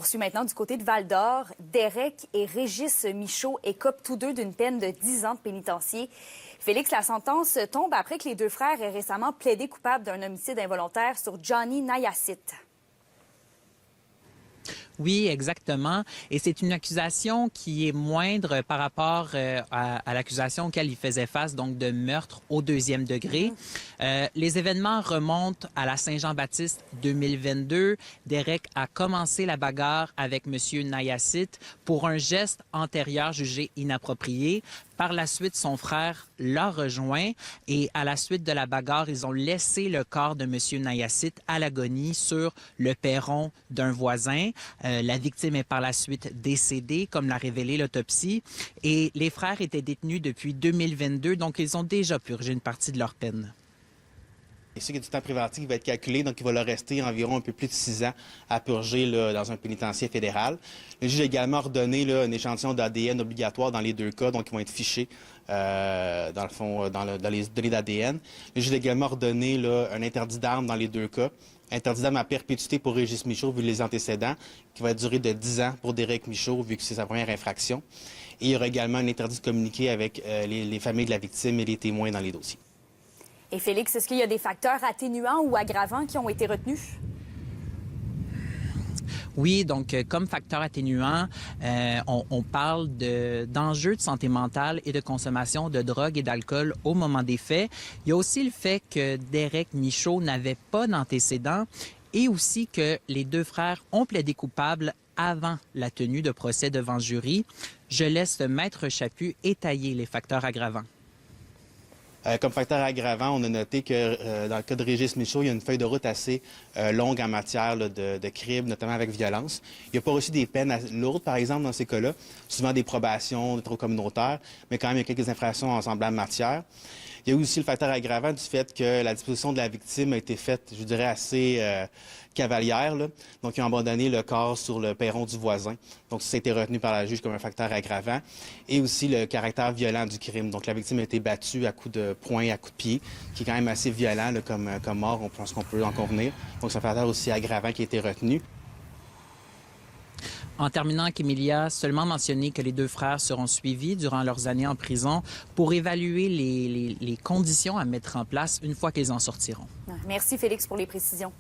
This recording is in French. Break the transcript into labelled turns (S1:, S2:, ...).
S1: poursuit maintenant du côté de Val-d'Or. Derek et Régis Michaud écopent tous deux d'une peine de 10 ans de pénitencier. Félix, la sentence tombe après que les deux frères aient récemment plaidé coupables d'un homicide involontaire sur Johnny Nayacite.
S2: Oui, exactement. Et c'est une accusation qui est moindre par rapport à l'accusation auquel il faisait face, donc de meurtre au deuxième degré. Les événements remontent à la Saint-Jean-Baptiste 2022. Derek a commencé la bagarre avec M. Nayacite pour un geste antérieur jugé inapproprié. Par la suite, son frère l'a rejoint et à la suite de la bagarre, ils ont laissé le corps de M. Nayacite à l'agonie sur le perron d'un voisin. La victime est par la suite décédée, comme l'a révélé l'autopsie. Et les frères étaient détenus depuis 2022, donc ils ont déjà purgé une partie de leur peine.
S3: Et ça, il y a du temps préventif qui va être calculé, donc il va leur rester environ un peu plus de 6 ans à purger là, dans un pénitencier fédéral. Le juge a également ordonné là, un échantillon d'ADN obligatoire dans les deux cas, donc ils vont être fichés dans le fond, dans les données d'ADN. Le juge a également ordonné là, un interdit d'armes dans les deux cas. Interdit d'armes à perpétuité pour Régis Michaud, vu les antécédents, qui va durer de 10 ans pour Derek Michaud, vu que c'est sa première infraction. Et il y aura également un interdit de communiquer avec les familles de la victime et les témoins dans les dossiers.
S1: Et Félix, est-ce qu'il y a des facteurs atténuants ou aggravants qui ont été retenus?
S2: Oui, donc comme facteur atténuant, on parle d'enjeux de santé mentale et de consommation de drogue et d'alcool au moment des faits. Il y a aussi le fait que Derek Michaud n'avait pas d'antécédents et aussi que les deux frères ont plaidé coupables avant la tenue de procès devant jury. Je laisse Maître Chaput étayer les facteurs aggravants.
S3: Comme facteur aggravant, on a noté que dans le cas de Régis Michaud, il y a une feuille de route assez longue en matière là, de crimes, notamment avec violence. Il n'y a pas reçu des peines lourdes, par exemple, dans ces cas-là, souvent des probations, des troubles communautaires, mais quand même, il y a quelques infractions en semblable matière. Il y a aussi le facteur aggravant du fait que la disposition de la victime a été faite, je dirais, assez cavalière. Là. Donc, ils ont abandonné le corps sur le perron du voisin. Donc, ça a été retenu par la juge comme un facteur aggravant. Et aussi le caractère violent du crime. Donc, la victime a été battue à coups de poing, à coups de pied, qui est quand même assez violent là, comme mort. On pense qu'on peut en convenir. Donc, c'est un facteur aussi aggravant qui a été retenu.
S2: En terminant, Emilia, seulement mentionner que les deux frères seront suivis durant leurs années en prison pour évaluer les conditions à mettre en place une fois qu'ils en sortiront.
S1: Merci Félix pour les précisions.